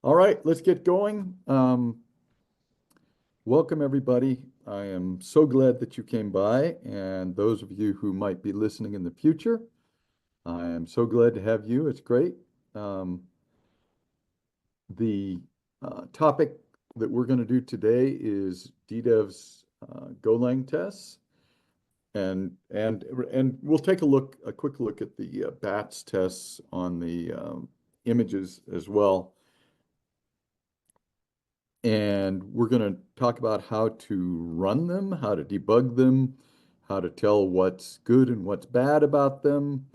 All right, let's get going. Welcome, everybody. I am so glad that you came by, and those of you who might be listening in the future, I am so glad to have you. It's great. The topic that we're going to do today is DDEV's Golang tests, and we'll take a quick look at the BATS tests on the images as well. And we're going to talk about how to run them, how to debug them, how to tell what's good and what's bad about them,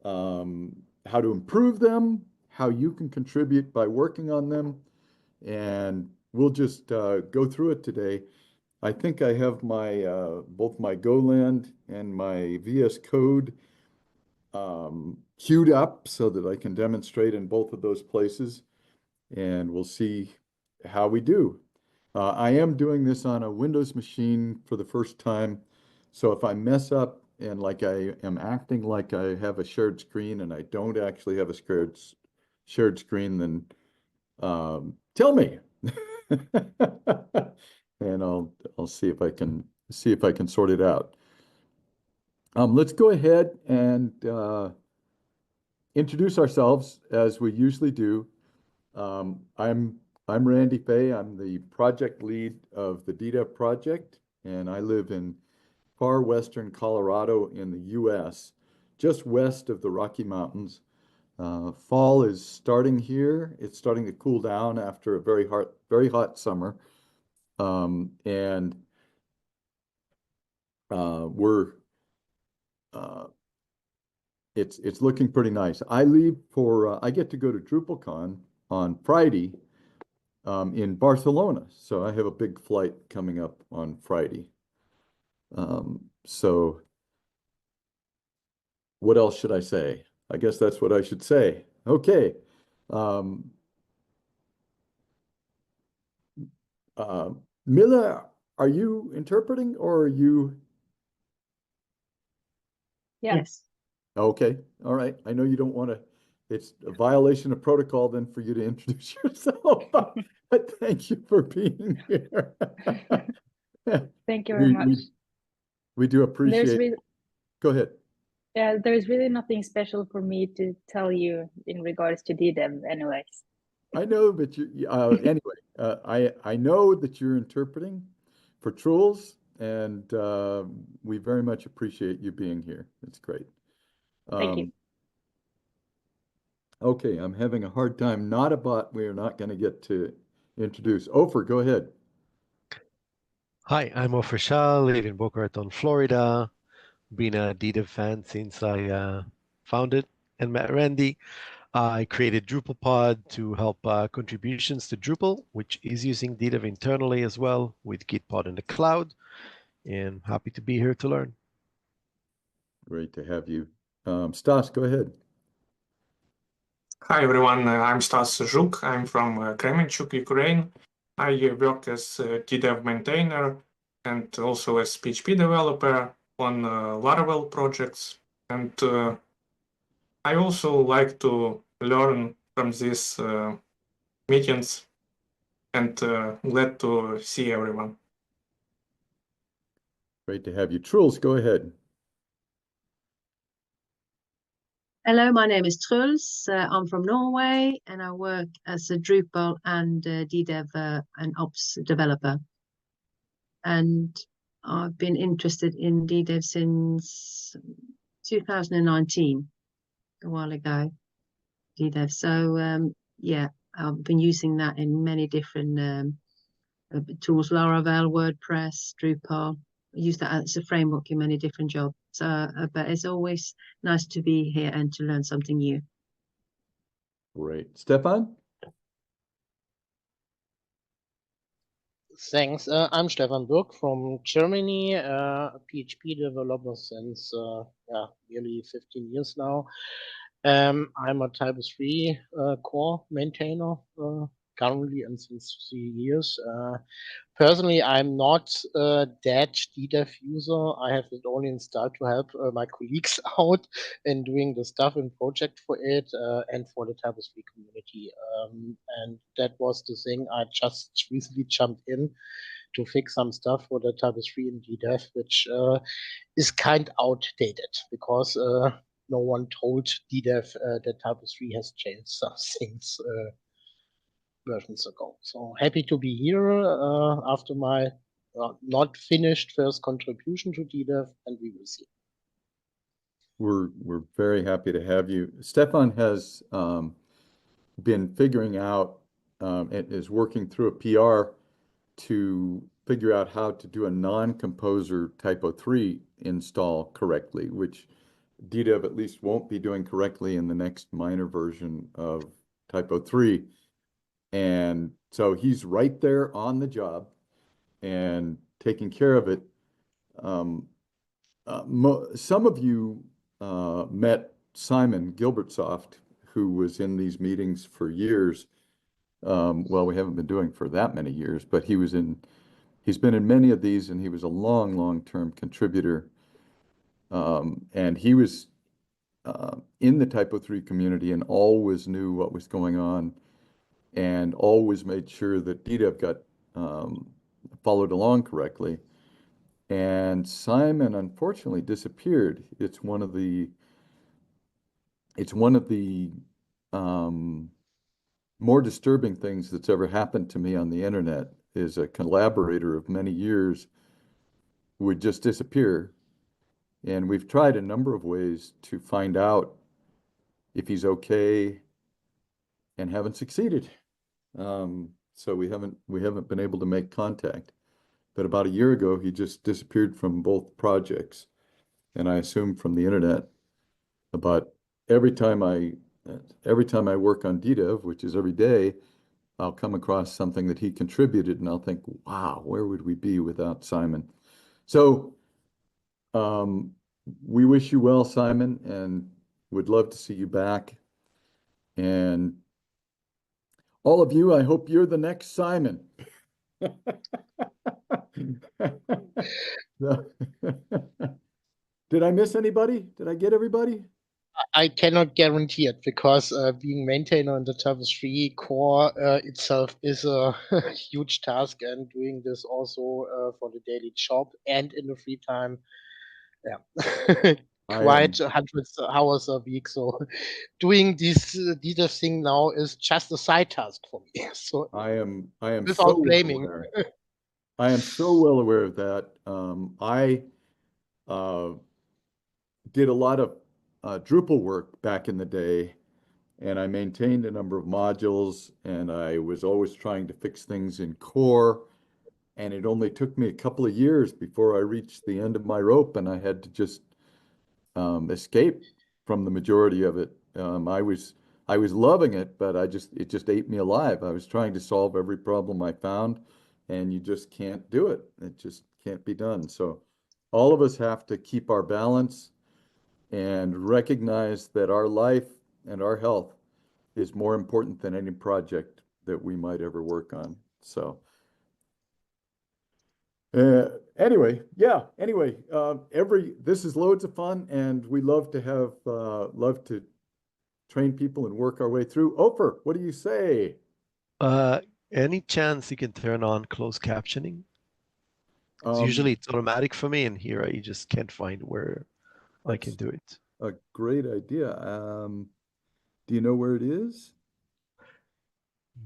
how to improve them, how you can contribute by working on them. And we'll just go through it today. I think I have my both my Golang and my VS Code queued up so that I can demonstrate in both of those places. And we'll see how we do. I am doing this on a Windows machine for the first time. So if I mess up and like I am acting like I have a shared screen and I don't actually have a shared screen, then tell me. And I'll see if I can sort it out. Let's go ahead and introduce ourselves as we usually do. I'm Randy Fay. I'm the project lead of the DDEV project, and I live in far western Colorado in the U.S., just west of the Rocky Mountains. Fall is starting here. It's starting to cool down after a very hot summer, and it's looking pretty nice. I get to go to DrupalCon on Friday in Barcelona. So I have a big flight coming up on Friday. So what else should I say? I guess that's what I should say. Okay. Mila, are you interpreting or are you? Yes. Okay. All right. I know you don't want to, it's a violation of protocol then for you to introduce yourself, but thank you for being here. Thank you very much. We do appreciate it. Go ahead. Yeah, there's really nothing special for me to tell you in regards to DDEV anyways. I know, but I know that you're interpreting for Truls, and we very much appreciate you being here. It's great. Thank you. Okay, I'm having a hard time. We're not going to get to introduce. Ofer, go ahead. Hi, I'm Ofer Shah, live in Boca Raton, Florida. Been a DDEV fan since I found it and met Randy. I created DrupalPod to help contributions to Drupal, which is using DDEV internally as well with Gitpod in the cloud. And happy to be here to learn. Great to have you. Stas, go ahead. Hi everyone, I'm Stas Zhuk. I'm from Kremenchuk, Ukraine. I work as a DDEV maintainer and also as PHP developer on Laravel projects. And I also like to learn from these meetings and glad to see everyone. Great to have you. Truls, go ahead. Hello, my name is Truls. I'm from Norway and I work as a Drupal and DDEV and Ops developer. And I've been interested in DDEV since 2019, a while ago, DDEV. So yeah, I've been using that in many different tools, Laravel, WordPress, Drupal. I use that as a framework in many different jobs. But it's always nice to be here and to learn something new. Great. Stefan? Thanks. I'm Stefan Burg from Germany, a PHP developer since nearly 15 years now. I'm a Type 3 core maintainer currently and since 3 years. Personally, I'm not that DDEV user. I have it only installed to help my colleagues out in doing the stuff and project for it and for the Tapestry community. And that was the thing. I just recently jumped in to fix some stuff for the Tapestry in DDEV, which is kind outdated because no one told DDEV that Tapestry has changed some things versions ago. So happy to be here after my not finished first contribution to DDEV, and we will see. We're very happy to have you. Stefan has been figuring out and is working through a PR to figure out how to do a non-composer Typo 3 install correctly, which DDEV at least won't be doing correctly in the next minor version of Typo 3. And so he's right there on the job and taking care of it. Some of you met Simon Gilbertsoft, who was in these meetings for years. Well, we haven't been doing for that many years, but he's been in many of these, and he was a long-term contributor. And he was in the Typo 3 community and always knew what was going on and always made sure that DDEV got followed along correctly. And Simon unfortunately disappeared. It's one of the more disturbing things that's ever happened to me on the internet is a collaborator of many years would just disappear. And we've tried a number of ways to find out if he's okay and haven't succeeded. So we haven't been able to make contact. But about a year ago, he just disappeared from both projects, and I assume from the internet. But every time I work on DDEV, which is every day, I'll come across something that he contributed, and I'll think, wow, where would we be without Simon? So we wish you well, Simon, and would love to see you back. And all of you, I hope you're the next Simon. Did I miss anybody? Did I get everybody? I cannot guarantee it because being maintainer in the Tapestry core itself is a huge task, and doing this also for the daily job and in the free time, yeah, quite hundreds of hours a week. So doing this thing now is just a side task for me. So I am without so well blaming. aware. I am so well aware of that. I did a lot of Drupal work back in the day, and I maintained a number of modules, and I was always trying to fix things in core. And it only took me a couple of years before I reached the end of my rope, and I had to just escape from the majority of it. I was loving it, but it just ate me alive. I was trying to solve every problem I found, and you just can't do it. It just can't be done. So all of us have to keep our balance and recognize that our life and our health is more important than any project that we might ever work on. So anyway, this is loads of fun, and we love to train people and work our way through. Ofer, what do you say? Any chance you can turn on closed captioning? Usually it's automatic for me, and here I just can't find where I can do it. A great idea. Do you know where it is?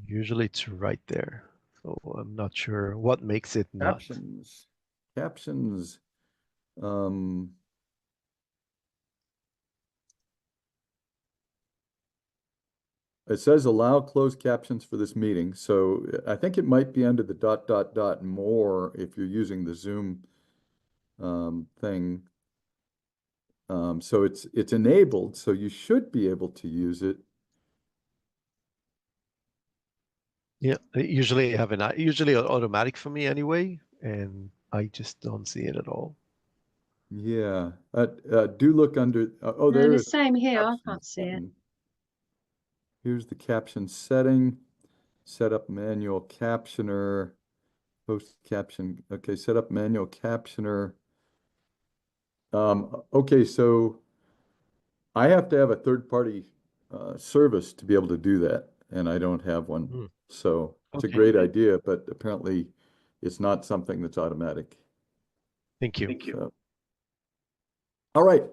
Usually it's right there. So I'm not sure what makes it not. Captions. It says allow closed captions for this meeting. So I think it might be under the ... more if you're using the Zoom thing. So it's enabled, so you should be able to use it. Yeah, usually automatic for me anyway, and I just don't see it at all. Yeah, do look under. Oh, No, there the is. same here. I Captions can't see it. button. Here's the caption setting. Set up manual captioner, post caption. Okay, set up manual captioner. Okay, so I have to have a third-party service to be able to do that, and I don't have one. Hmm. So it's a Okay. great idea, but apparently it's not something that's automatic. Thank you. So, all right,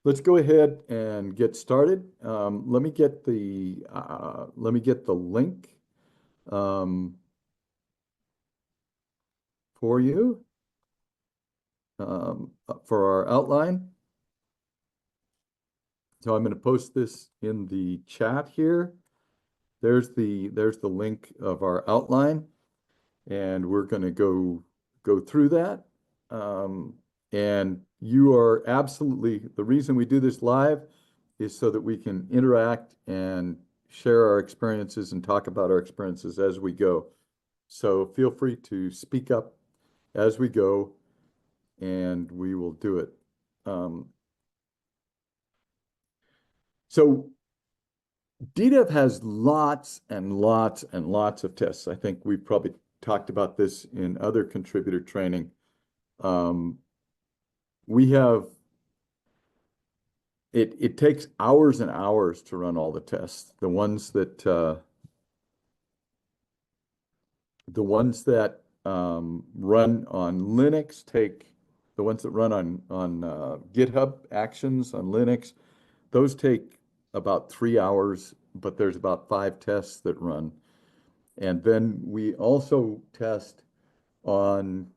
let's go ahead and get started. Let me get the link for you for our outline. So I'm going to post this in the chat here. There's the link of our outline, and we're going to go through that. And you are absolutely, the reason we do this live is so that we can interact and share our experiences and talk about our experiences as we go. So feel free to speak up as we go, and we will do it. So DDEV has lots and lots and lots of tests. I think we've probably talked about this in other contributor training. We have, it takes hours and hours to run all the tests. The ones that run on Linux take, the ones that run on GitHub Actions on Linux, those take about 3 hours, but there's about 5 tests that run. And then we also test on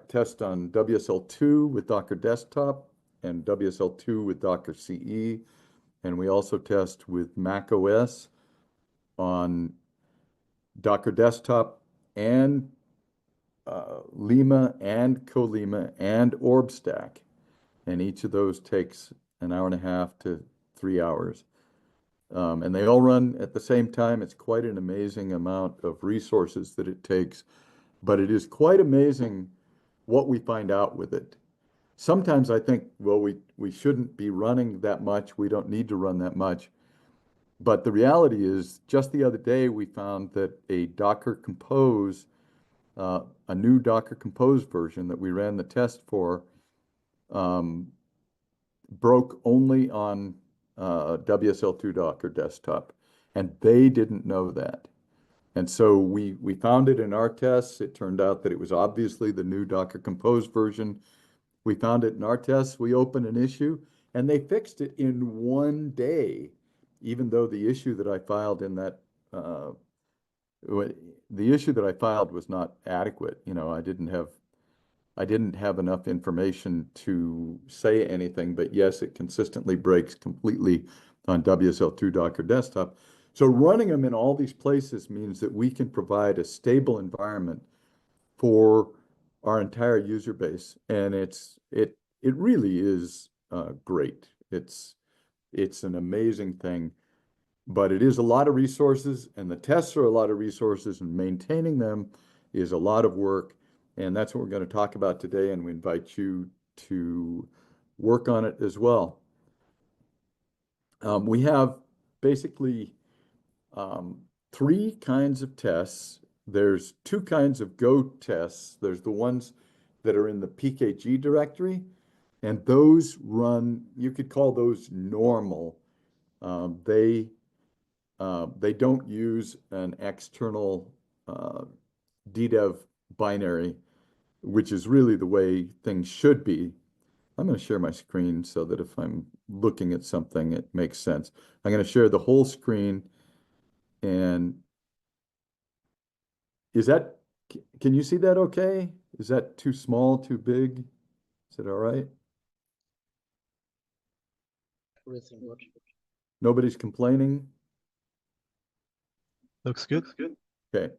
test on WSL2 with Docker Desktop and WSL2 with Docker CE, and we also test with Mac OS on Docker Desktop and Lima and Colima and OrbStack, and each of those takes an hour and a half to 3 hours. And they all run at the same time. It's quite an amazing amount of resources that it takes, but it is quite amazing what we find out with it. Sometimes I think, well, we shouldn't be running that much. We don't need to run that much. But the reality is, just the other day, we found that a Docker Compose, a new Docker Compose version that we ran the test for, broke only on WSL2 Docker Desktop, and they didn't know that. And so we found it in our tests. It turned out that it was obviously the new Docker Compose version. We found it in our tests. We opened an issue, and they fixed it in 1 day, even though the issue that I filed in that the issue that I filed was not adequate. You know, I didn't have enough information to say anything, but yes, it consistently breaks completely on WSL2 Docker Desktop. So running them in all these places means that we can provide a stable environment for our entire user base, and it really is great. It's an amazing thing, but it is a lot of resources, and the tests are a lot of resources, and maintaining them is a lot of work. And that's what we're going to talk about today, and we invite you to work on it as well. We have basically 3 kinds of tests. There's 2 kinds of Go tests. There's the ones that are in the PKG directory, and those run, you could call those normal. They don't use an external DDEV binary, which is really the way things should be. I'm going to share my screen so that if I'm looking at something, it makes sense. I'm going to share the whole screen. And can you see that okay? Is that too small, too big? Is it all right? Everything good. Nobody's complaining? Looks good. Okay.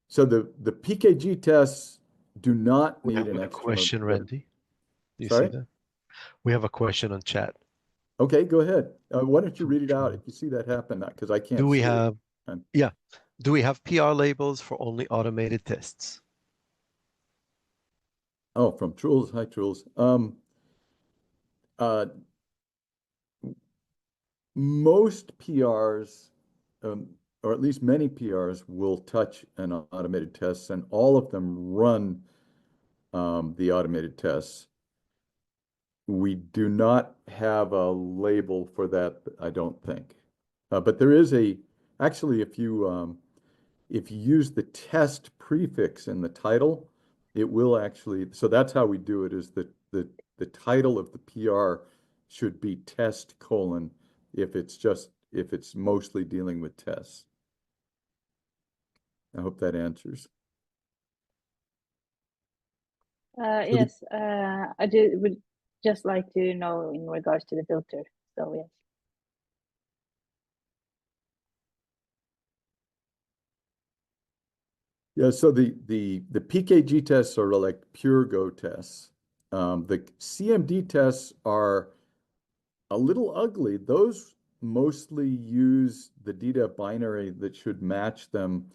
So the PKG tests do not We need have an a external. question, Randy. Do you Sorry? see that? We have a question on chat. Okay, go ahead. Why don't you read it out if you see that happen? Because I can't Do we see have, it. yeah, do we have PR labels for only automated tests? Oh, from Truls. Hi, Truls. most PRs, or at least many PRs, will touch an automated test, and all of them run the automated tests. We do not have a label for that, I don't think. But there is actually, if you use the test prefix in the title, it will actually, so that's how we do it, is that the title of the PR should be test : if it's mostly dealing with tests. I hope that answers. Yes, I would just like to know in regards to the filter. So yes. Yeah, so the PKG tests are like pure Go tests. The CMD tests are a little ugly. Those mostly use the DDEV binary that should match them,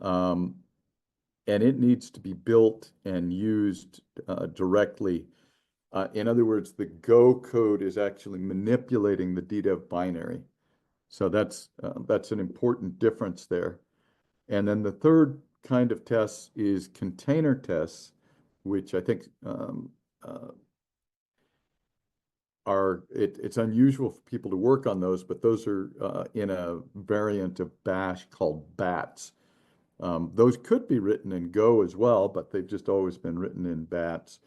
and it needs to be built and used directly. In other words, the Go code is actually manipulating the DDEV binary. So that's an important difference there. And then the third kind of tests is container tests, which I think it's unusual for people to work on those, but those are in a variant of Bash called BATS. Those could be written in Go as well, but they've just always been written in BATS.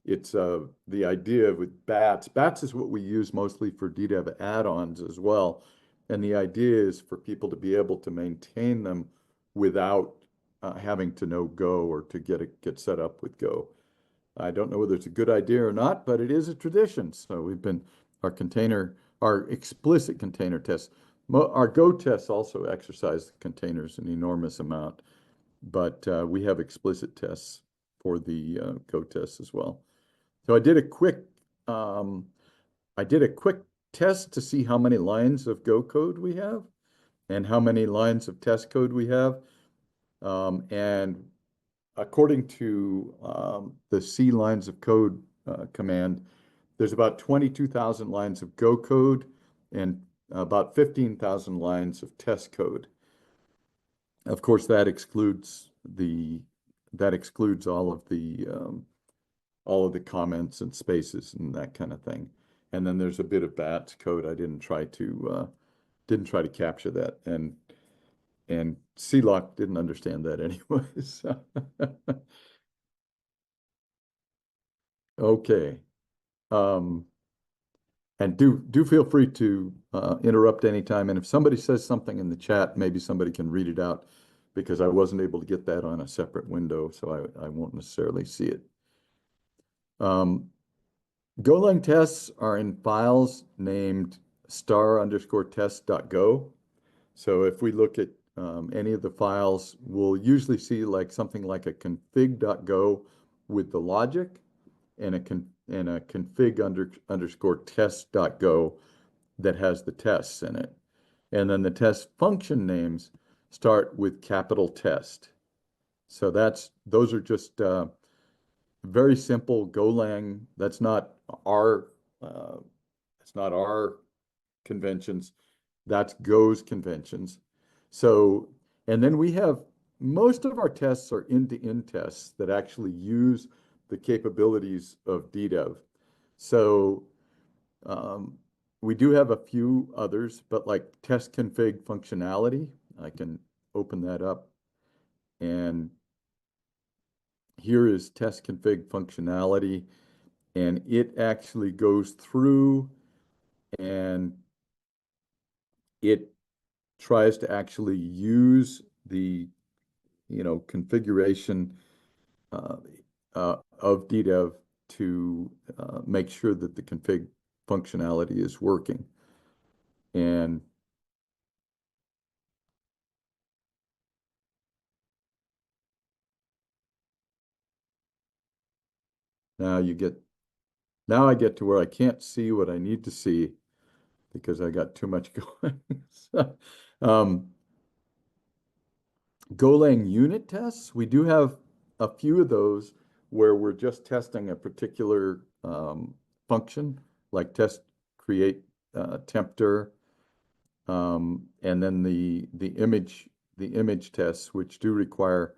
It's the idea with BATS. BATS is what we use mostly for DDEV add-ons as well. And the idea is for people to be able to maintain them without having to know Go or to get set up with Go. I don't know whether it's a good idea or not, but it is a tradition. So our explicit container tests, our Go tests also exercise containers an enormous amount, but we have explicit tests for the Go tests as well. So I did a quick test to see how many lines of Go code we have and how many lines of test code we have. And according to the C lines of code command, there's about 22,000 lines of Go code and about 15,000 lines of test code. Of course, that excludes all of the comments and spaces and that kind of thing. And then there's a bit of BATS code. I didn't try to capture that, and CLOC didn't understand that anyways. Okay. And do feel free to interrupt anytime. And if somebody says something in the chat, maybe somebody can read it out, because I wasn't able to get that on a separate window, so I won't necessarily see it. Golang tests are in files named *_test.go. So if we look at any of the files, we'll usually see something like a config.go with the logic, and a config_test.go that has the tests in it. And then the test function names start with capital test. So those are just very simple Golang. That's not our conventions. That's Go's conventions. So, and then we have most of our tests are end-to-end tests that actually use the capabilities of DDEV. So we do have a few others, but like test config functionality, I can open that up. And here is test config functionality, and it actually goes through and it tries to actually use the configuration of DDEV to make sure that the config functionality is working. And now I get to where I can't see what I need to see because I got too much going. So, Golang unit tests, we do have a few of those where we're just testing a particular function, like test create tempter, and then the image tests, which do require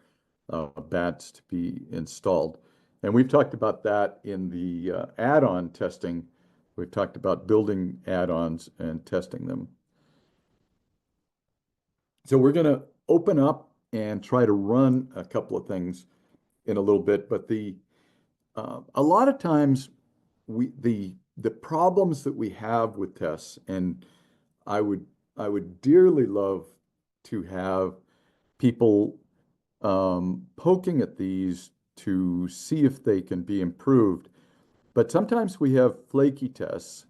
bats to be installed. And we've talked about that in the add-on testing. We've talked about building add-ons and testing them. So we're going to open up and try to run a couple of things in a little bit, but a lot of times the problems that we have with tests, and I would dearly love to have people poking at these to see if they can be improved. But sometimes we have flaky tests.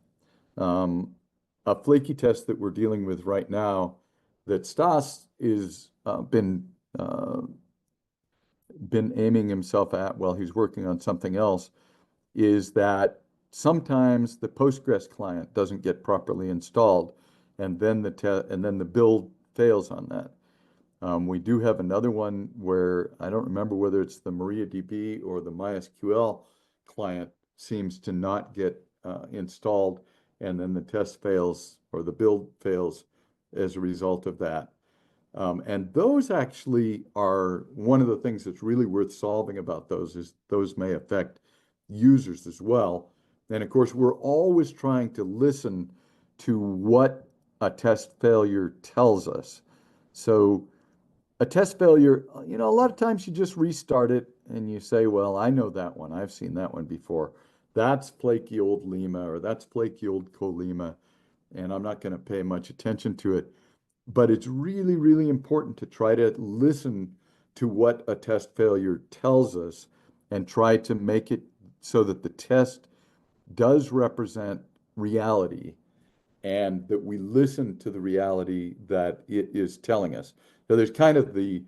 A flaky test that we're dealing with right now that Stas is been aiming himself at while he's working on something else is that sometimes the Postgres client doesn't get properly installed, and then the build fails on that. We do have another one where I don't remember whether it's the MariaDB or the MySQL client seems to not get installed, and then the test fails or the build fails as a result of that. And those actually are one of the things that's really worth solving about those is those may affect users as well. And of course, we're always trying to listen to what a test failure tells us. So a test failure, a lot of times you just restart it and you say, well, I know that one. I've seen that one before. That's flaky old Lima, or that's flaky old Colima, and I'm not going to pay much attention to it. But it's really, really important to try to listen to what a test failure tells us and try to make it so that the test does represent reality and that we listen to the reality that it is telling us. So there's kind of the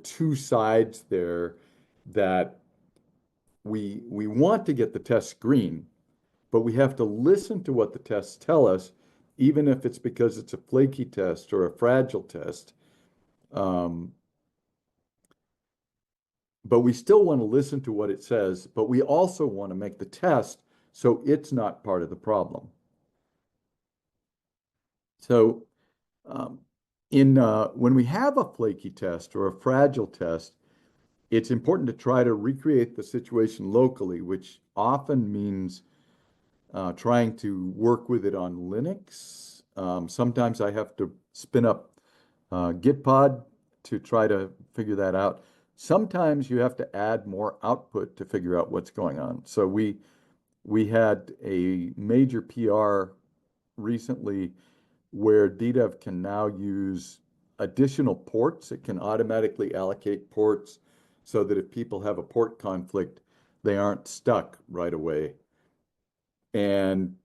two sides there, that we want to get the test green, but we have to listen to what the tests tell us, even if it's because it's a flaky test or a fragile test. But we still want to listen to what it says, but we also want to make the test so it's not part of the problem. So when we have a flaky test or a fragile test, it's important to try to recreate the situation locally, which often means trying to work with it on Linux. Sometimes I have to spin up Gitpod to try to figure that out. Sometimes you have to add more output to figure out what's going on. So we had a major PR recently where DDEV can now use additional ports. It can automatically allocate ports so that if people have a port conflict, they aren't stuck right away. And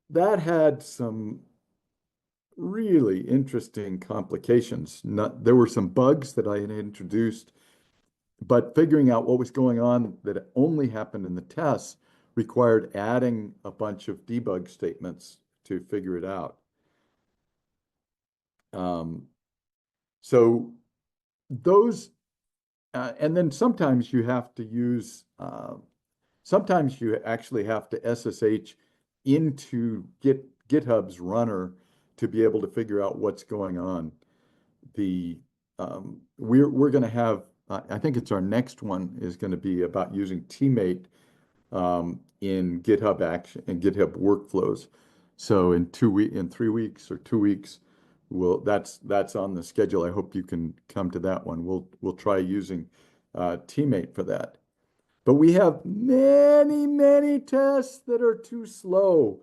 that had some really interesting complications. There were some bugs that I had introduced, but figuring out what was going on that only happened in the tests required adding a bunch of debug statements to figure it out. So those, and then sometimes you have to use, sometimes you actually have to SSH into GitHub's runner to be able to figure out what's going on. We're going to have, I think it's our next one is going to be about using Teammate in GitHub Action and GitHub workflows. So in 3 weeks or 2 weeks, that's on the schedule. I hope you can come to that one. We'll try using Teammate for that. But we have many, many tests that are too slow.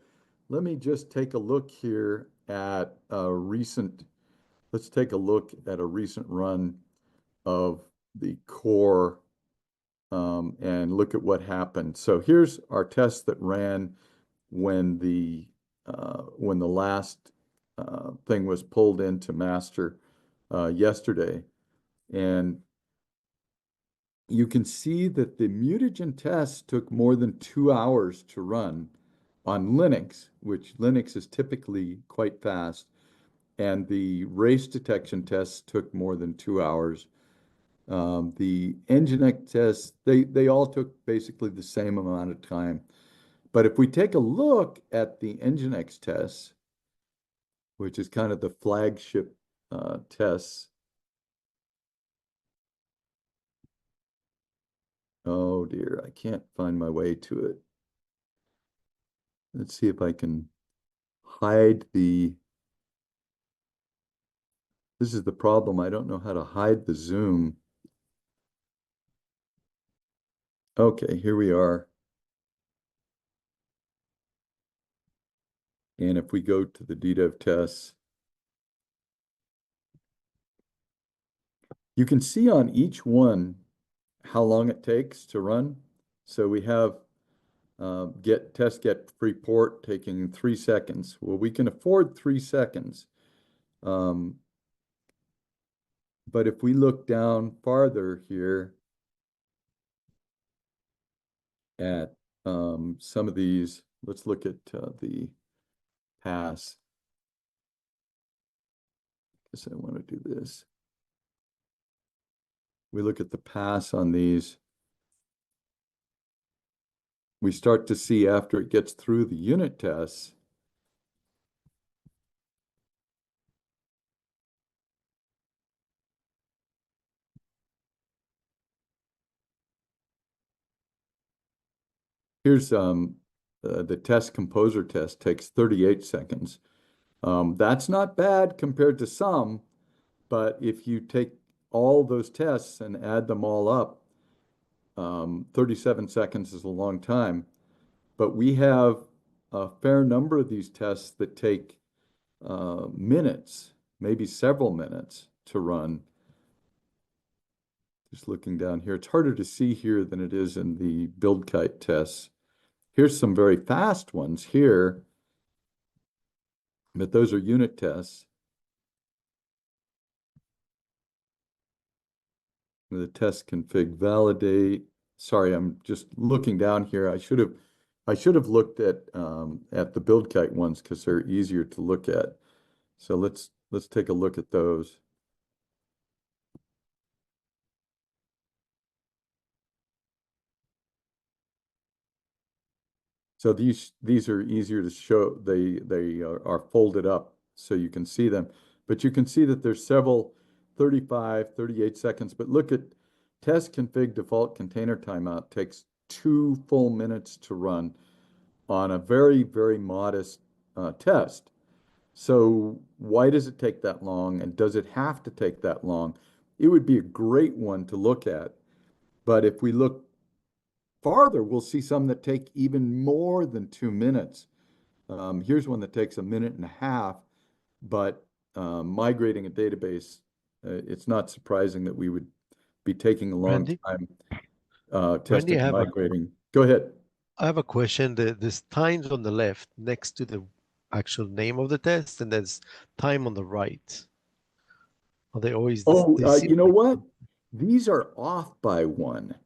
Let me just take a look here at let's take a look at a recent run of the core and look at what happened. So here's our test that ran when the last thing was pulled into master yesterday. And you can see that the mutagen test took more than 2 hours to run on Linux, which Linux is typically quite fast. And the race detection tests took more than 2 hours. The Nginx tests, they all took basically the same amount of time. But if we take a look at the Nginx tests, which is kind of the flagship tests. Oh dear, I can't find my way to it. Let's see if I can hide the. This is the problem. I don't know how to hide the zoom. Okay, here we are. And if we go to the DDEV tests, you can see on each one how long it takes to run. So we have get report taking 3 seconds. Well, we can afford 3 seconds. But if we look down farther here at some of these, let's look at the pass. I guess I want to do this. We look at the pass on these. We start to see after it gets through the unit tests, here's the test composer test takes 38 seconds. That's not bad compared to some, but if you take all those tests and add them all up, 37 seconds is a long time. But we have a fair number of these tests that take minutes, maybe several minutes to run. Just looking down here, it's harder to see here than it is in the build kite tests. Here's some very fast ones here, but those are unit tests. The test config validate. Sorry, I'm just looking down here. I should have looked at the build kite ones because they're easier to look at. So let's take a look at those. So these are easier to show. They are folded up so you can see them. But you can see that there's several 35, 38 seconds. But look at test config default container timeout takes 2 full minutes to run on a very, very modest test. So why does it take that long? And does it have to take that long? It would be a great one to look at. But if we look farther, we'll see some that take even more than 2 minutes. Here's one that takes 1.5 minutes, but migrating a database, it's not surprising that we would be taking a long Randy? time Randy, testing and migrating. Go ahead. I have a question. There's times on the left next to the actual name of the test, and there's time on the right. Are they always? Oh, they seem you know like- what? These are off by 1.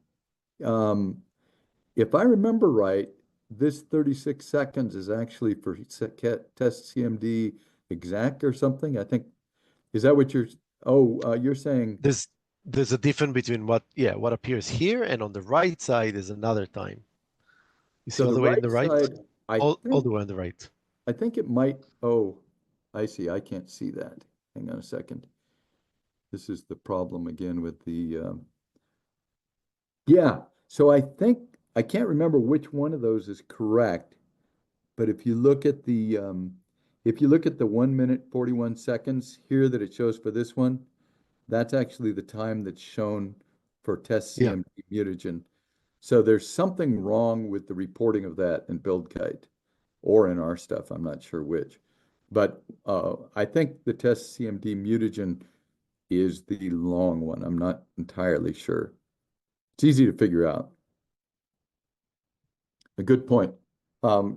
If I remember right, this 36 seconds is actually for test CMD exec or something. I think, is that what you're saying? There's a difference between what appears here, and on the right side is another time. You see So all the way in the right? side, All the way on the right. I think it might, oh, I see. I can't see that. Hang on a second. This is the problem again with the, yeah. So I think, I can't remember which one of those is correct, but if you look at the 1 minute 41 seconds here that it shows for this one, that's actually the time that's shown for test CMD mutagen. So there's something wrong with the reporting of that in BuildKite or in our stuff. I'm not sure which, but I think the test CMD mutagen is the long one. I'm not entirely sure. It's easy to figure out. A good point.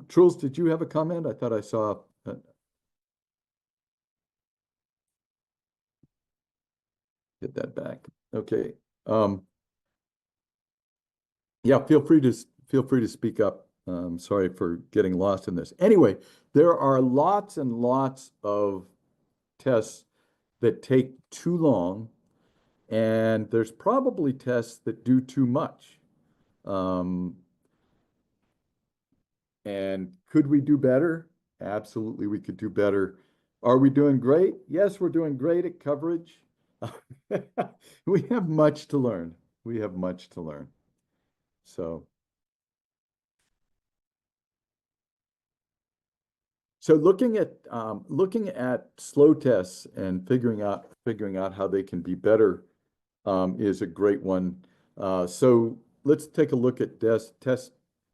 Truls, did you have a comment? I thought I saw. Get that back. Okay. Yeah, feel free to speak up. Sorry for getting lost in this. Anyway, there are lots and lots of tests that take too long, and there's probably tests that do too much. And could we do better? Absolutely, we could do better. Are we doing great? Yes, we're doing great at coverage. We have much to learn. We have much to learn. So looking at slow tests and figuring out how they can be better is a great one. So let's take a look at test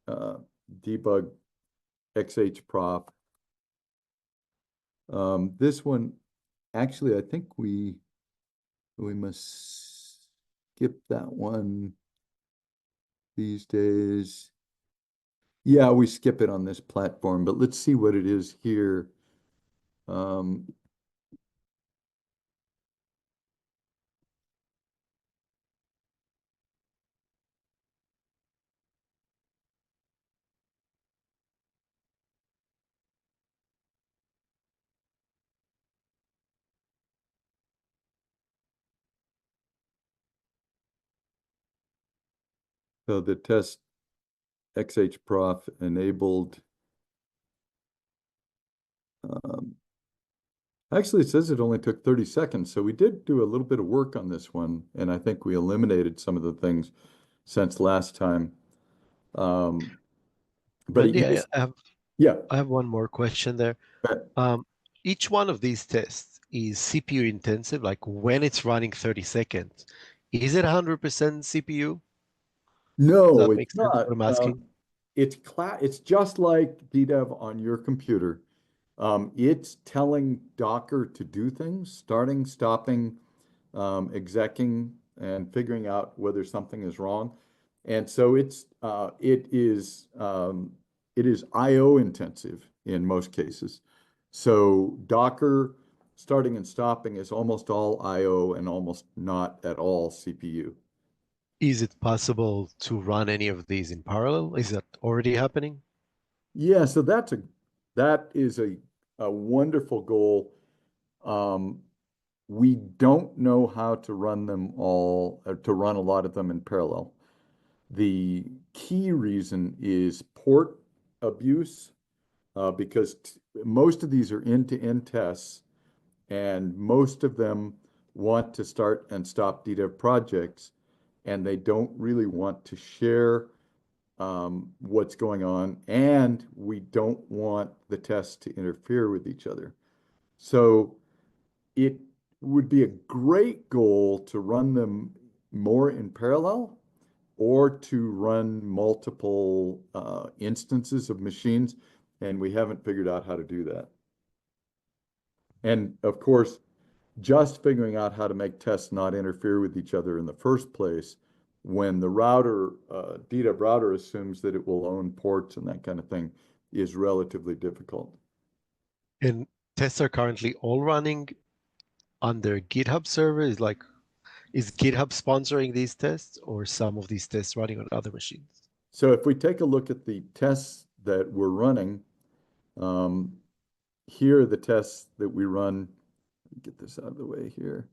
debug XHProf. This one, actually, I think we must skip that one these days. Yeah, we skip it on this platform, but let's see what it is here. So the test XHProf enabled. Actually, it says it only took 30 seconds. So we did do a little bit of work on this one, and I think we eliminated some of the things since last time. But Randy, yeah. I have one more question there. Each one of these tests is CPU intensive, like when it's running 30 seconds. Is it 100% CPU? No, That it's makes sense not. what I'm asking. It's just like DDEV on your computer. It's telling Docker to do things, starting, stopping, execing, and figuring out whether something is wrong. And so it is I/O intensive in most cases. So Docker starting and stopping is almost all I/O and almost not at all CPU. Is it possible to run any of these in parallel? Is that already happening? Yeah, so that is a wonderful goal. We don't know how to run them all, or to run a lot of them in parallel. The key reason is port abuse, because most of these are end-to-end tests, and most of them want to start and stop DDEV projects, and they don't really want to share what's going on, and we don't want the tests to interfere with each other. So it would be a great goal to run them more in parallel, or to run multiple instances of machines, and we haven't figured out how to do that. And of course, just figuring out how to make tests not interfere with each other in the first place, when the router, DDEV router, assumes that it will own ports and that kind of thing, is relatively difficult. And tests are currently all running on their GitHub server? Is GitHub sponsoring these tests, or some of these tests running on other machines? So if we take a look at the tests that we're running, here are the tests that we run. Get this out of the way here.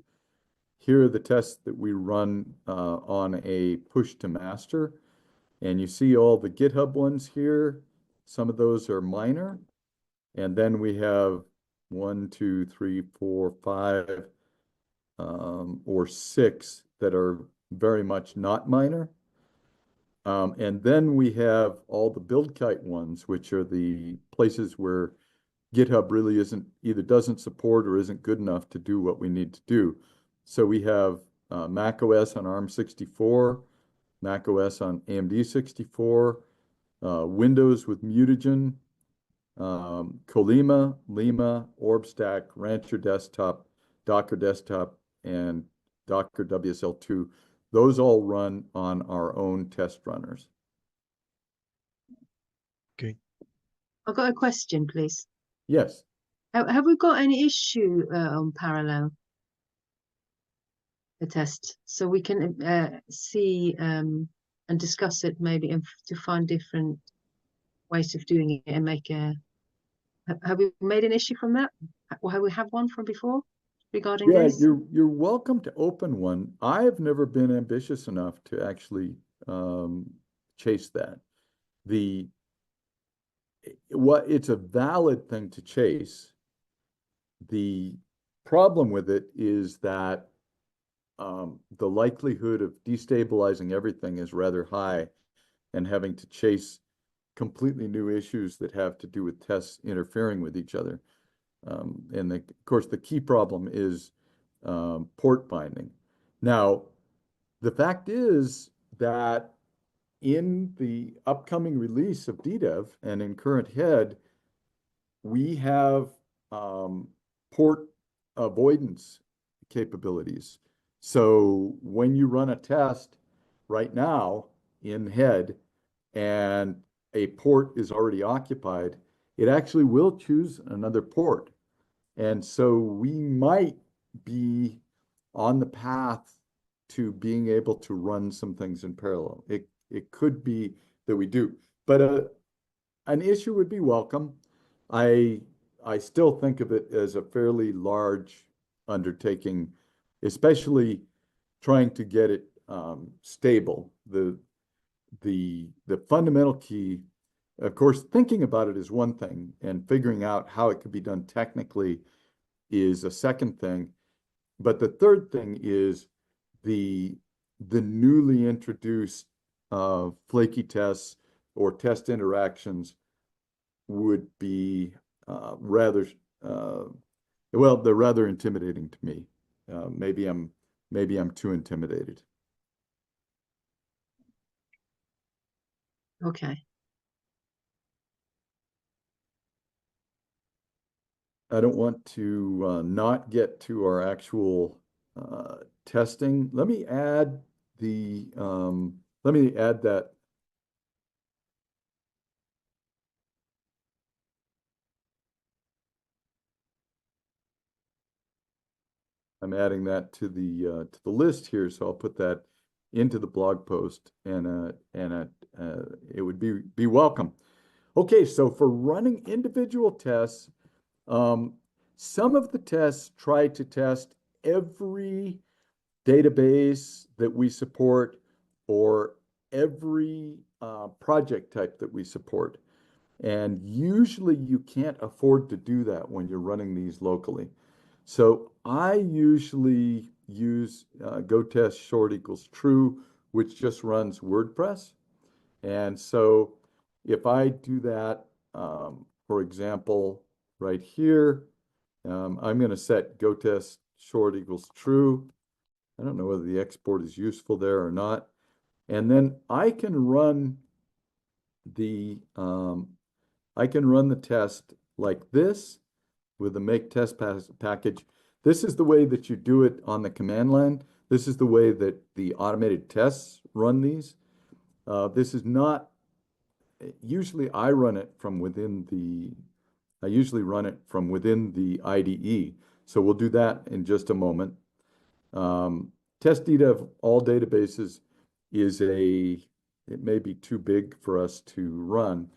Here are the tests that we run on a push to master. And you see all the GitHub ones here. Some of those are minor. And then we have 1, 2, 3, 4, 5, or 6 that are very much not minor. And then we have all the build kite ones, which are the places where GitHub really either doesn't support or isn't good enough to do what we need to do. So we have Mac OS on ARM64, Mac OS on AMD 64, Windows with Mutagen, Colima, Lima, OrbStack, Rancher Desktop, Docker Desktop, and Docker WSL2. Those all run on our own test runners. Okay. I've got a question, please. Yes. Have we got any issue on parallel the test, so we can see and discuss it maybe, and to find different ways of doing it and make a. Have we made an issue from that, or have we had one from before regarding this? You're welcome to open one. I have never been ambitious enough to actually chase that. It's a valid thing to chase. The problem with it is that the likelihood of destabilizing everything is rather high, and having to chase completely new issues that have to do with tests interfering with each other. And of course, the key problem is port binding. Now, the fact is that in the upcoming release of DDEV and in current head, we have port avoidance capabilities. So when you run a test right now in head and a port is already occupied, it actually will choose another port. And so we might be on the path to being able to run some things in parallel. It could be that we do, but an issue would be welcome. I still think of it as a fairly large undertaking, especially trying to get it stable. The fundamental key, of course, thinking about it is one thing, and figuring out how it could be done technically is a second thing. But the third thing is the newly introduced flaky tests or test interactions would be rather well, they're rather intimidating to me. Maybe I'm too intimidated. Okay. I don't want to not get to our actual testing. Let me add that. I'm adding that to the list here, so I'll put that into the blog post, and it would be welcome. Okay, so for running individual tests, some of the tests try to test every database that we support or every project type that we support. And usually you can't afford to do that when you're running these locally. So I usually use go test short equals true, which just runs WordPress. And so if I do that, for example, right here, I'm going to set go test short equals true. I don't know whether the export is useful there or not. And then I can run the test like this with the make test package. This is the way that you do it on the command line. This is the way that the automated tests run these. This is not, usually I run it from within the, I usually run it from within the IDE. So we'll do that in just a moment. Test DDEV all databases is it may be too big for us to run,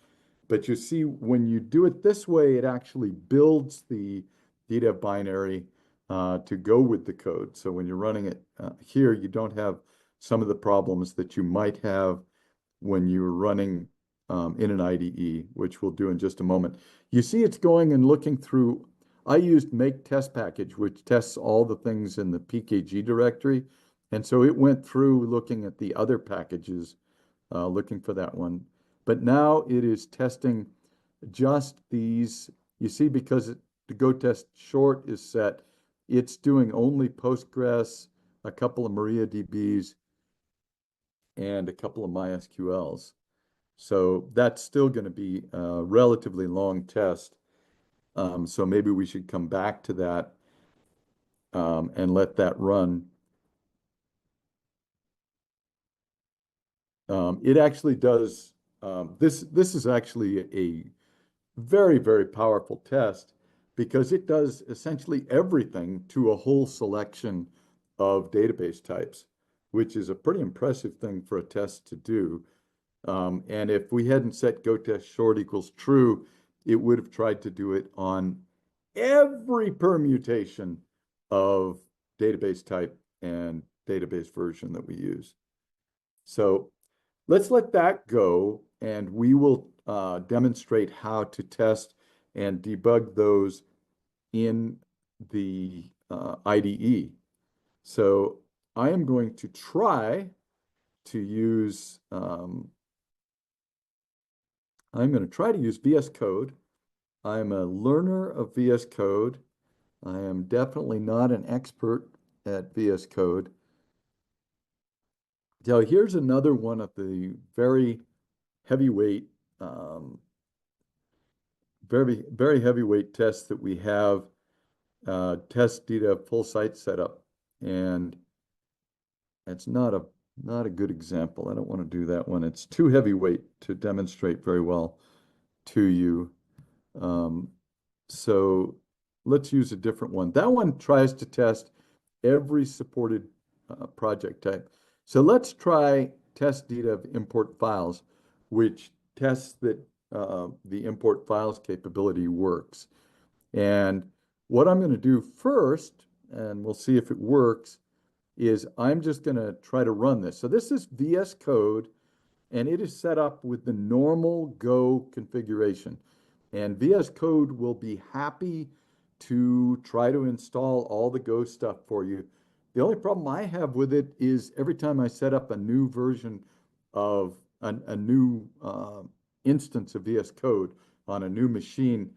but you see when you do it this way, it actually builds the DDEV binary to go with the code. So when you're running it here, you don't have some of the problems that you might have when you're running in an IDE, which we'll do in just a moment. You see it's going and looking through. I used make test package, which tests all the things in the PKG directory. And so it went through looking at the other packages, looking for that one. But now it is testing just these. You see, because the go test short is set, it's doing only Postgres, a couple of MariaDBs, and a couple of MySQLs. So that's still going to be a relatively long test. So maybe we should come back to that and let that run. It actually does, this is actually a very, very powerful test because it does essentially everything to a whole selection of database types, which is a pretty impressive thing for a test to do. And if we hadn't set go test short equals true, it would have tried to do it on every permutation of database type and database version that we use. So let's let that go, and we will demonstrate how to test and debug those in the IDE. So I am going to try to use, I'm going to try to use VS Code. I'm a learner of VS Code. I am definitely not an expert at VS Code. So here's another one of the very heavyweight, very heavyweight tests that we have. Test DDEV full site setup, and it's not a good example. I don't want to do that one. It's too heavyweight to demonstrate very well to you. So let's use a different one. That one tries to test every supported project type. So let's try test DDEV import files, which tests that the import files capability works. And what I'm going to do first, and we'll see if it works, is I'm just going to try to run this. So this is VS Code, and it is set up with the normal Go configuration. And VS Code will be happy to try to install all the Go stuff for you. The only problem I have with it is every time I set up a new version of a new instance of VS Code on a new machine,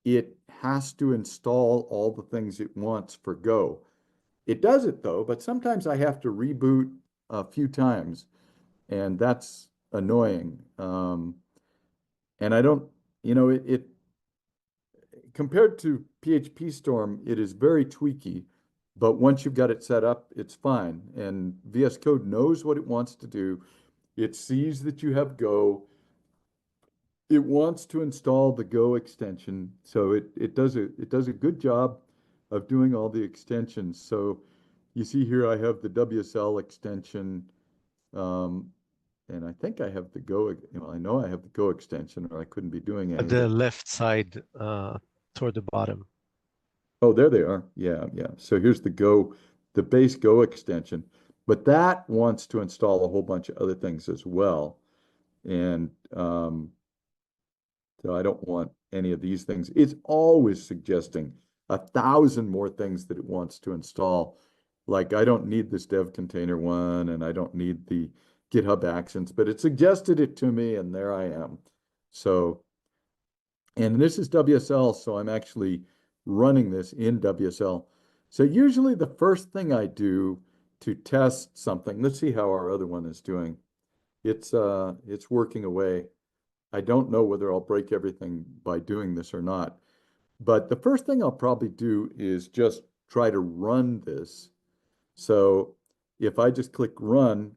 it has to install all the things it wants for Go. It does it though, but sometimes I have to reboot a few times, and that's annoying. And I don't, it compared to PHP Storm, it is very tweaky, but once you've got it set up, it's fine. And VS Code knows what it wants to do. It sees that you have Go. It wants to install the Go extension, so it does a good job of doing all the extensions. So you see here I have the WSL extension, and I think I have the Go. I know I have the Go extension, or I couldn't be doing At anything. the left side, toward the bottom. Oh, there they are. Yeah. So here's the base Go extension, but that wants to install a whole bunch of other things as well. And so I don't want any of these things. It's always suggesting 1,000 more things that it wants to install. Like I don't need this dev container one, and I don't need the GitHub Actions, but it suggested it to me, and there I am. So, and this is WSL, so I'm actually running this in WSL. So usually the first thing I do to test something, let's see how our other one is doing. It's working away. I don't know whether I'll break everything by doing this or not. But the first thing I'll probably do is just try to run this. So if I just click run,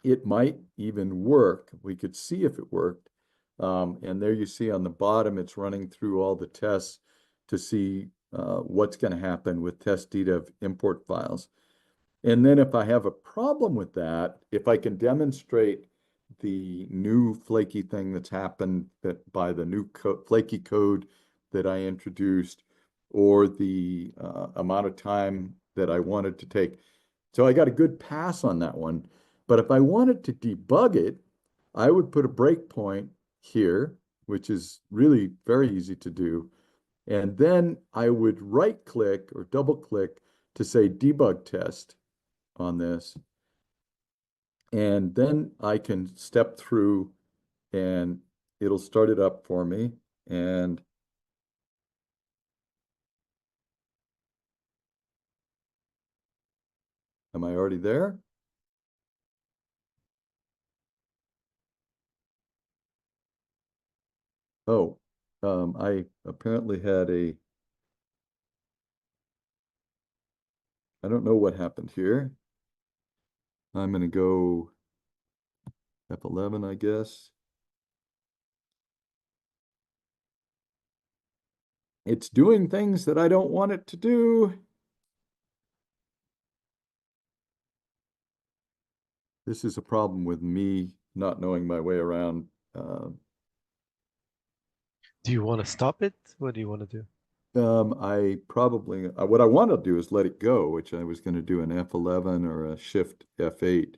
it might even work. We could see if it worked. And there you see on the bottom, it's running through all the tests to see what's going to happen with test DDEV import files. And then if I have a problem with that, if I can demonstrate the new flaky thing that's happened by the new flaky code that I introduced, or the amount of time that I wanted to take. So I got a good pass on that one. But if I wanted to debug it, I would put a breakpoint here, which is really very easy to do. And then I would right click or double click to say debug test on this. And then I can step through and it'll start it up for me. And am I already there? Oh, I apparently had I don't know what happened here. I'm going to go F11, I guess. It's doing things that I don't want it to do. This is a problem with me not knowing my way around. Do you want to stop it? What do you want to do? I probably, what I want to do is let it go, which I was going to do an F11 or a Shift F8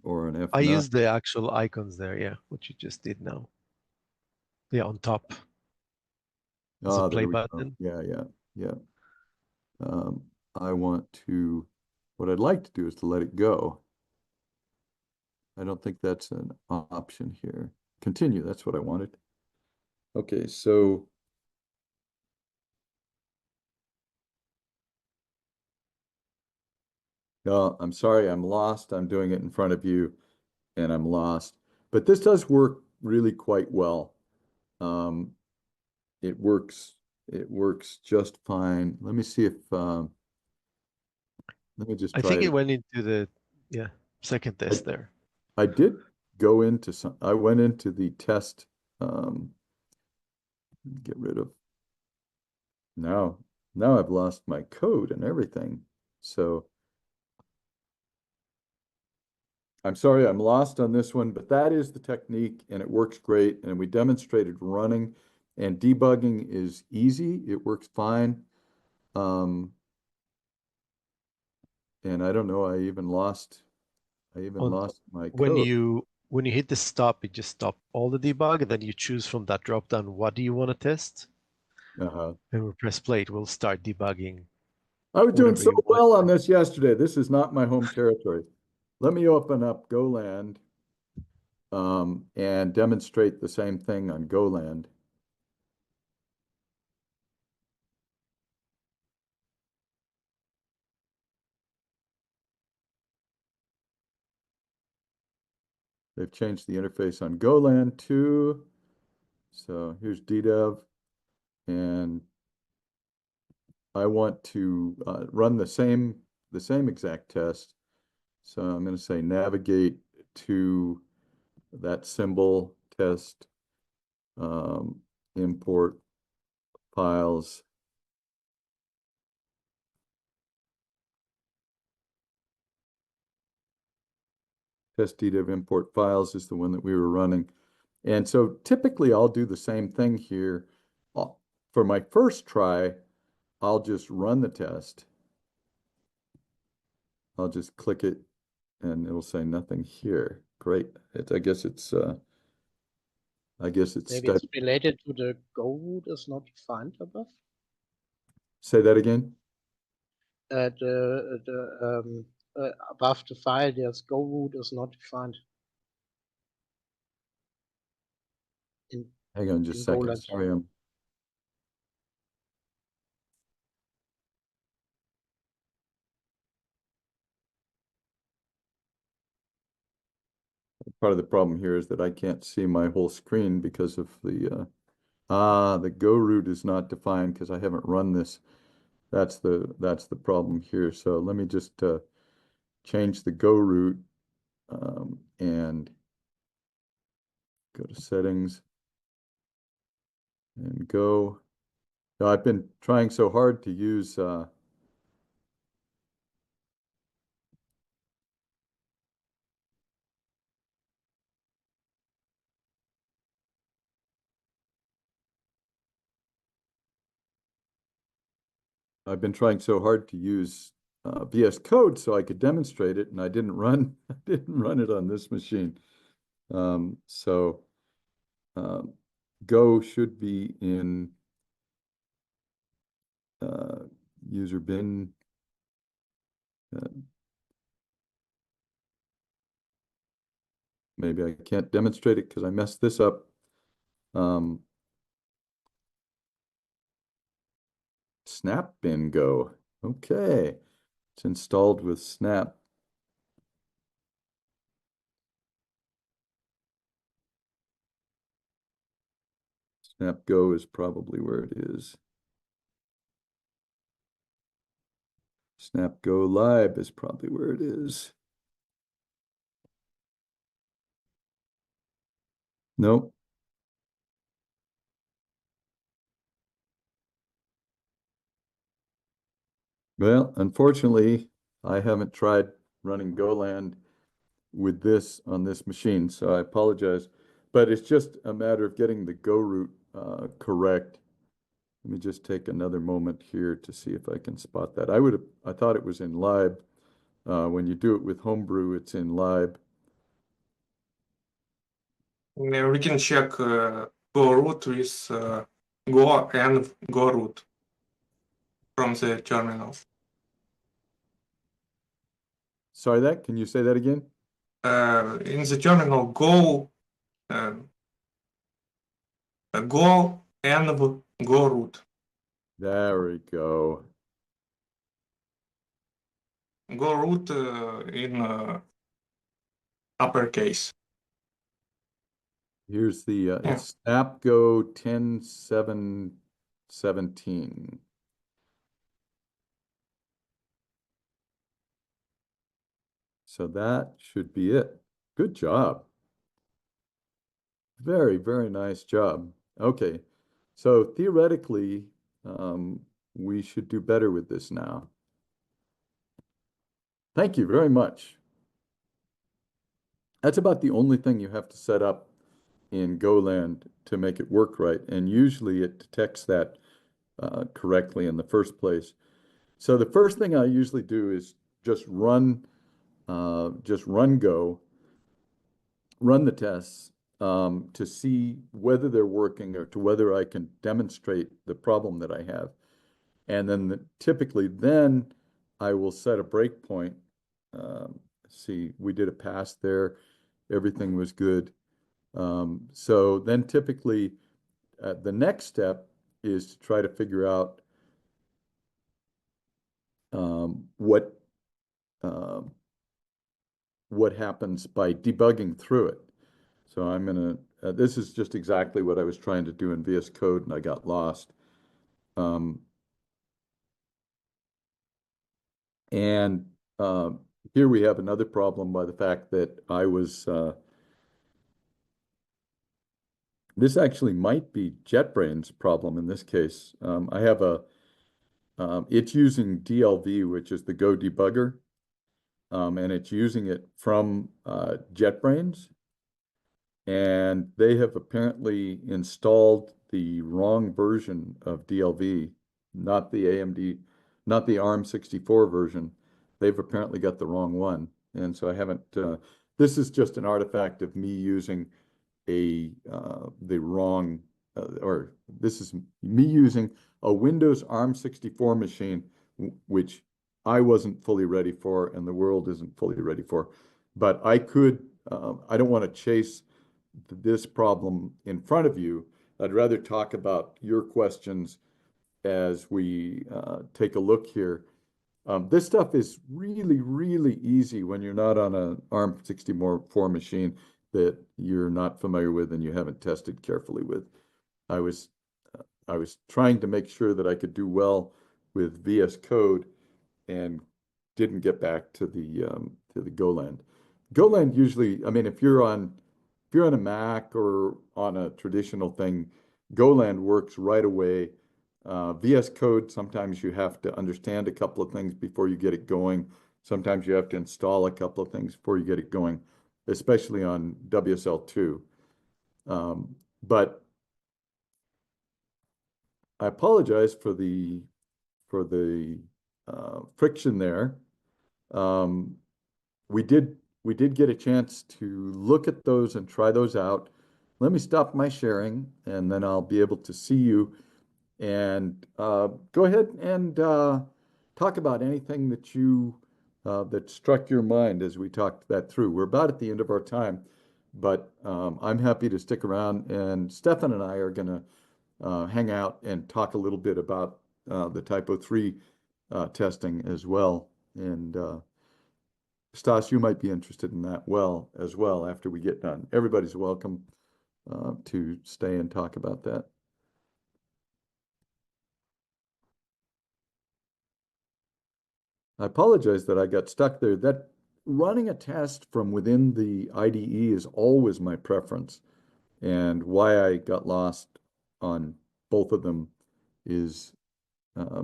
or an F9. I use the actual icons there, yeah, what you just did now. Yeah, on top. There's a Ah, play there we go. button. Yeah. I want to, what I'd like to do is to let it go. I don't think that's an option here. Continue, that's what I wanted. Okay, so I'm sorry, I'm lost. I'm doing it in front of you and I'm lost. But this does work really quite well. It works just fine. Let me see if let me just I try think it. it went into the second test there. I did go into I went into the test, get rid of, now I've lost my code and everything. So I'm sorry, I'm lost on this one, but that is the technique and it works great. And we demonstrated running and debugging is easy. It works fine. And I don't know, I even lost my When code. you hit the stop, it just stopped all the debug, and then you choose from that drop down what do you want to test, and we press play. It will start debugging. I was doing whatever so you want. well on this yesterday. This is not my home territory. Let me open up GoLand and demonstrate the same thing on GoLand. They've changed the interface on GoLand too. So here's DDEV, and I want to run the same exact test. So I'm going to say navigate to that symbol test, import files. Test DDEV import files is the one that we were running. And so typically I'll do the same thing here. For my first try, I'll just run the test. I'll just click it and it'll say nothing here. Great. I guess it's Maybe it's related to the Go root is not defined above. Say that again. Above the file, there's Go root is not defined. Hang on just a second. GoLand. Sorry, part of the problem here is that I can't see my whole screen because of the Go root is not defined because I haven't run this. That's the problem here. So let me just change the Go root and go to settings and Go. Now, I've been trying so hard to use VS Code so I could demonstrate it, and I didn't run it on this machine. Go should be in user bin. Maybe I can't demonstrate it because I messed this up. Snap bin Go. Okay, it's installed with Snap. Snap Go is probably where it is. Snap Go Live is probably where it is. Nope. Well, unfortunately, I haven't tried running GoLand with this on this machine, so I apologize. But it's just a matter of getting the Go root correct. Let me just take another moment here to see if I can spot that. I thought it was in lib. When you do it with Homebrew, it's in lib. We can check Go root with go and go root from the terminal. Sorry, can you say that again? In the terminal, go and go root. There we go. Go root in uppercase. Here's the Yeah. it's snapgo 10.7.17. So that should be it. Good job. Very, very nice job. Okay, so theoretically, we should do better with this now. Thank you very much. That's about the only thing you have to set up in Golang to make it work right, and usually it detects that correctly in the first place. So the first thing I usually do is just run Go, run the tests to see whether they're working or to whether I can demonstrate the problem that I have. And then typically then I will set a breakpoint. See, we did a pass there. Everything was good. So then typically the next step is to try to figure out what happens by debugging through it. So I'm gonna, this is just exactly what I was trying to do in VS Code and I got lost. And here we have another problem by the fact that I was, this actually might be JetBrains' problem in this case. I have it's using DLV, which is the Go debugger, and it's using it from JetBrains. And they have apparently installed the wrong version of DLV, not the AMD, not the ARM64 version. They've apparently got the wrong one. And so I haven't, this is just an artifact of me using the wrong, or this is me using a Windows ARM64 machine, which I wasn't fully ready for and the world isn't fully ready for. But I could, I don't want to chase this problem in front of you. I'd rather talk about your questions as we take a look here. This stuff is really, really easy when you're not on an ARM64 machine that you're not familiar with and you haven't tested carefully with. I was trying to make sure that I could do well with VS Code and didn't get back to the Golang. Golang usually, I mean, if you're on a Mac or on a traditional thing, Golang works right away. VS Code, sometimes you have to understand a couple of things before you get it going. Sometimes you have to install a couple of things before you get it going, especially on WSL2. But I apologize for the friction there. We did get a chance to look at those and try those out. Let me stop my sharing and then I'll be able to see you. And go ahead and talk about anything that that struck your mind as we talked that through. We're about at the end of our time, but I'm happy to stick around. And Stefan and I are going to hang out and talk a little bit about the Typo 3 testing as well. And Stas, you might be interested in that as well after we get done. Everybody's welcome to stay and talk about that. I apologize that I got stuck there. That running a test from within the IDE is always my preference. And why I got lost on both of them is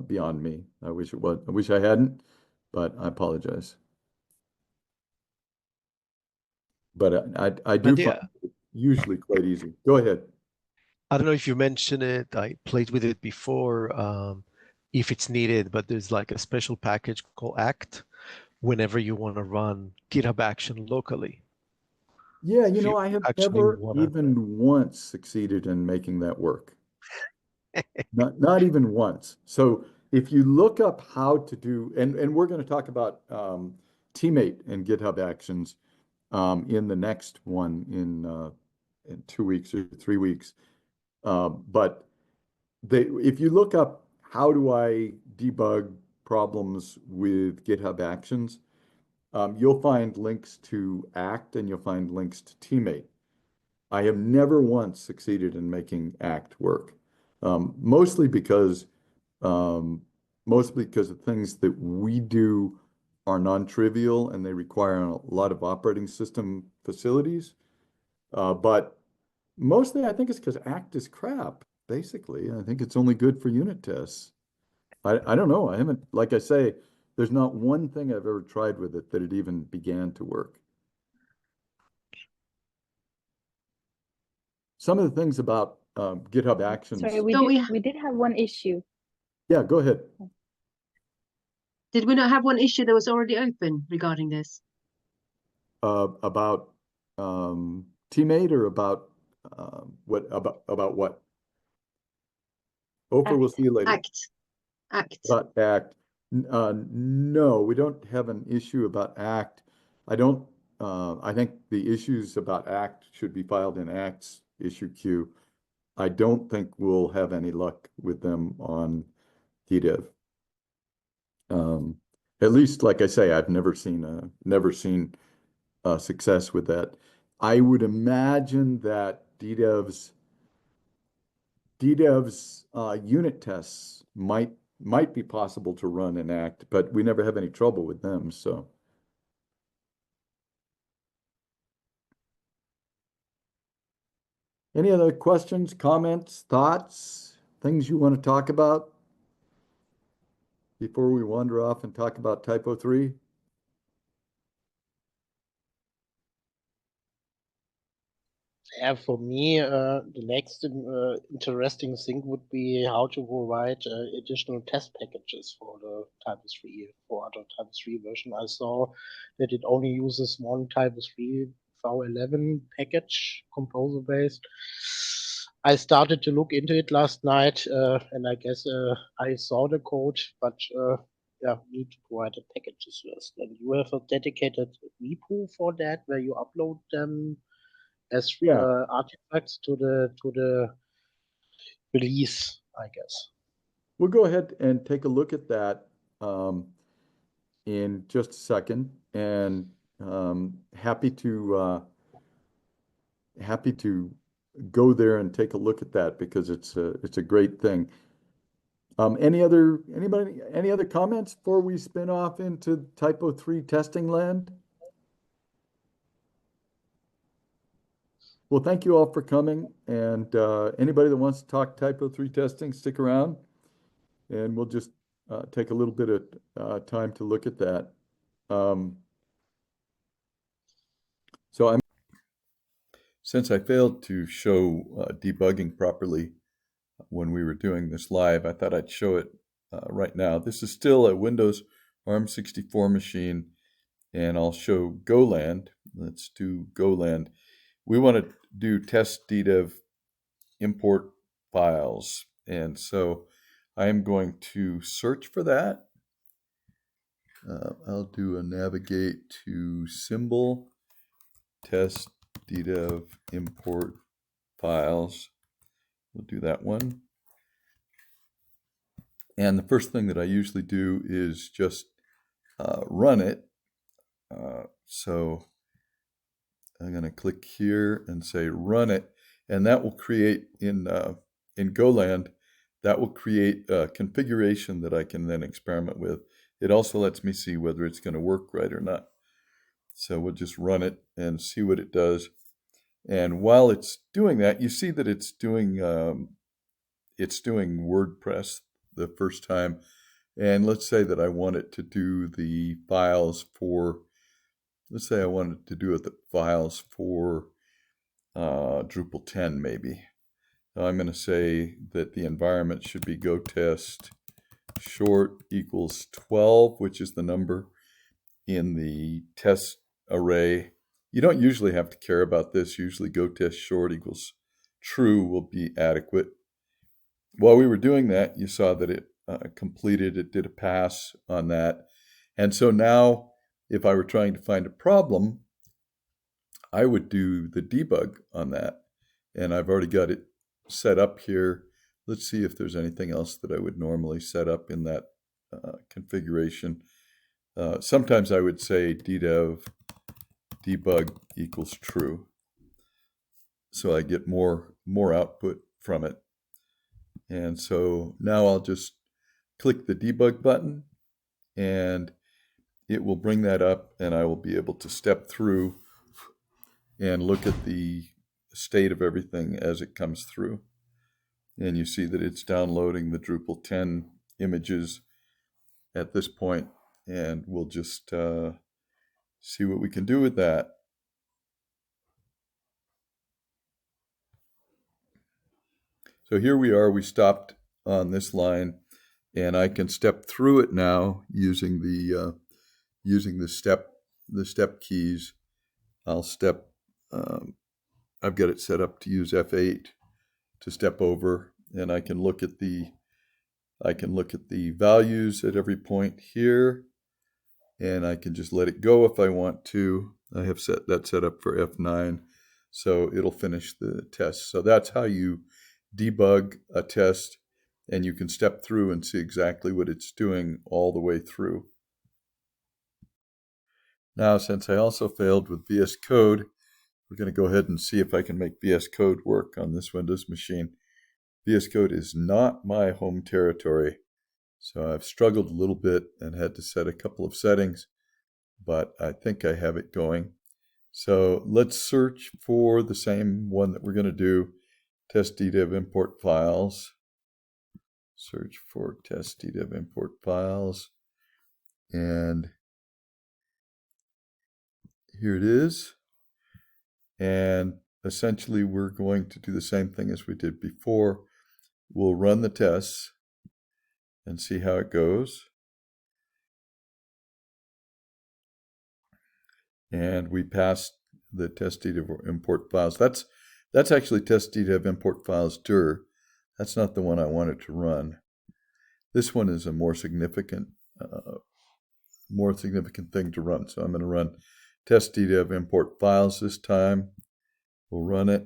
beyond me. I wish it was. I wish I hadn't, but I apologize. But I do find it usually quite easy. Go ahead. I don't know if you mentioned it. I played with it before. If it's needed, but there's like a special package called Act whenever you want to run GitHub Action locally. Yeah, you know, I have never even once succeeded in making that work. Not even once. So if you look up how to do, and we're going to talk about Teammate and GitHub Actions in the next one in 2 weeks or 3 weeks. But if you look up how do I debug problems with GitHub Actions, you'll find links to ACT and you'll find links to Teammate. I have never once succeeded in making ACT work, mostly because the things that we do are non-trivial and they require a lot of operating system facilities. But mostly I think it's because ACT is crap, basically. I think it's only good for unit tests. I don't know. I haven't, like I say, there's not one thing I've ever tried with it that it even began to work. Some of the things about GitHub Actions. Sorry, So we did have one issue. Yeah, go ahead. did we not have one issue that was already open regarding this? About Teammate or about what about what? Oprah, we'll ACT. see you later. ACT. About ACT. No, we don't have an issue about ACT. I don't. I think the issues about ACT should be filed in ACT's issue queue. I don't think we'll have any luck with them on DDEV. At least, like I say, I've never seen success with that. I would imagine that DDEV's unit tests might be possible to run in ACT, but we never have any trouble with them. So, any other questions, comments, thoughts, things you want to talk about before we wander off and talk about Typo 3? Yeah, for me, the next interesting thing would be how to provide additional test packages for the Typo 3, for other Typo 3 version. I saw that it only uses one Typo 3 v11 package, composer based. I started to look into it last night, and I guess I saw the code, but yeah, need to provide the packages first. And you have a dedicated repo for that where you upload them as Yeah. artifacts to the release, I guess. We'll go ahead and take a look at that in just a second, and happy to go there and take a look at that because it's a great thing. Any other comments before we spin off into Typo 3 testing land? Well, thank you all for coming, and anybody that wants to talk Typo 3 testing, stick around, and we'll just take a little bit of time to look at that. Since I failed to show debugging properly when we were doing this live, I thought I'd show it right now. This is still a Windows ARM64 machine, and I'll show Goland. Let's do Goland. We want to do test DDEV import files, and so I am going to search for that. I'll do a navigate to symbol test DDEV import files. We'll do that one. And the first thing that I usually do is just run it. So I'm going to click here and say run it, and that will create in Goland, that will create a configuration that I can then experiment with. It also lets me see whether it's going to work right or not. So we'll just run it and see what it does. And while it's doing that, you see that it's doing WordPress the first time. And let's say that I want it to do the files for, let's say I wanted to do the files for Drupal 10 maybe. Now I'm going to say that the environment should be go test short equals 12, which is the number in the test array. You don't usually have to care about this. Usually go test short equals true will be adequate. while we were doing that, you saw that it completed, it did a pass on that. And so now, if I were trying to find a problem, I would do the debug on that. And I've already got it set up here. Let's see if there's anything else that I would normally set up in that configuration. Sometimes I would say DDEV debug equals true. So I get more output from it. And so now I'll just click the debug button and it will bring that up, and I will be able to step through and look at the state of everything as it comes through. And you see that it's downloading the Drupal 10 images at this point, and we'll just see what we can do with that. So here we are, we stopped on this line, and I can step through it now using the step keys. I'll step, I've got it set up to use F8 to step over, and I can look at the values at every point here, and I can just let it go if I want to. I have set that set up for F9, so it'll finish the test. So that's how you debug a test, and you can step through and see exactly what it's doing all the way through. Now, since I also failed with VS Code, we're going to go ahead and see if I can make VS Code work on this Windows machine. VS Code is not my home territory, so I've struggled a little bit and had to set a couple of settings, but I think I have it going. So let's search for the same one that we're going to do, test DDEV import files. Search for test DDEV import files, and here it is. And essentially we're going to do the same thing as we did before. We'll run the tests and see how it goes. And we passed the test DDEV import files. That's actually test DDEV import files dir. That's not the one I wanted to run. This one is a more significant thing to run. So I'm going to run test DDEV import files this time. We'll run it.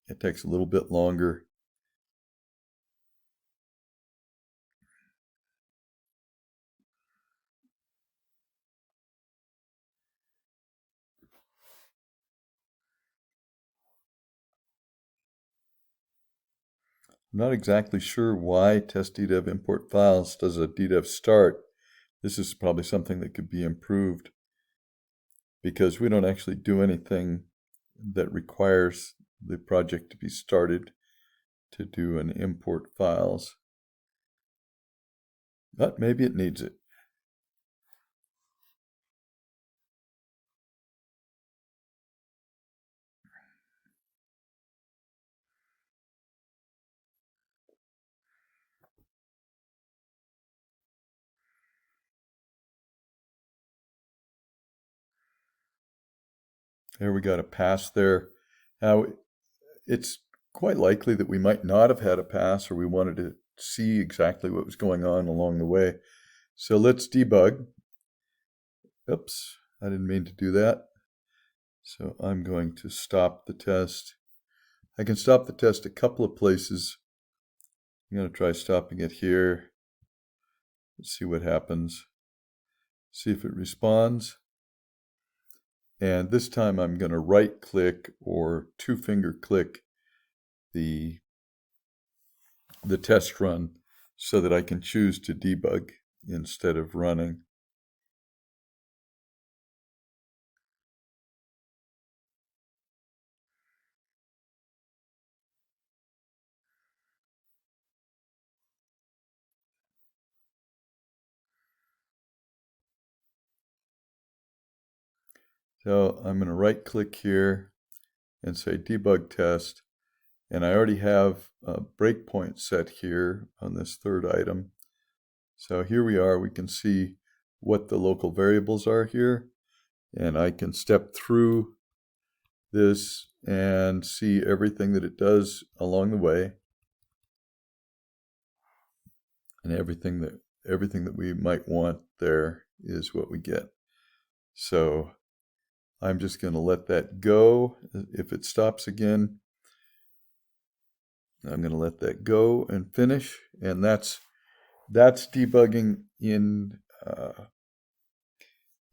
It takes a little bit longer. I'm not exactly sure why test DDEV import files does a DDEV start. This is probably something that could be improved because we don't actually do anything that requires the project to be started to do an import files. But maybe it needs it. There we got a pass there. Now, it's quite likely that we might not have had a pass, or we wanted to see exactly what was going on along the way. So let's debug. Oops, I didn't mean to do that. So I'm going to stop the test. I can stop the test a couple of places. I'm going to try stopping it here. Let's see what happens. See if it responds. And this time I'm going to right click or two-finger click the test run so that I can choose to debug instead of running. So I'm going to right click here and say debug test. And I already have a breakpoint set here on this third item. So here we are, we can see what the local variables are here. And I can step through this and see everything that it does along the way. And everything that we might want there is what we get. So I'm just going to let that go. If it stops again, I'm going to let that go and finish. And that's debugging in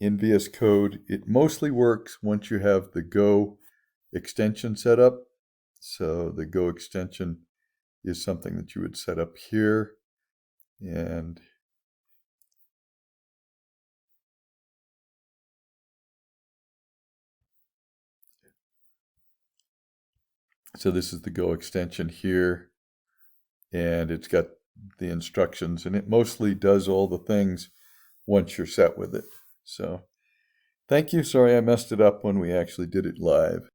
VS Code. It mostly works once you have the Go extension set up. So the Go extension is something that you would set up here. And so this is the Go extension here, and it's got the instructions, and it mostly does all the things once you're set with it. So thank you. Sorry I messed it up when we actually did it live.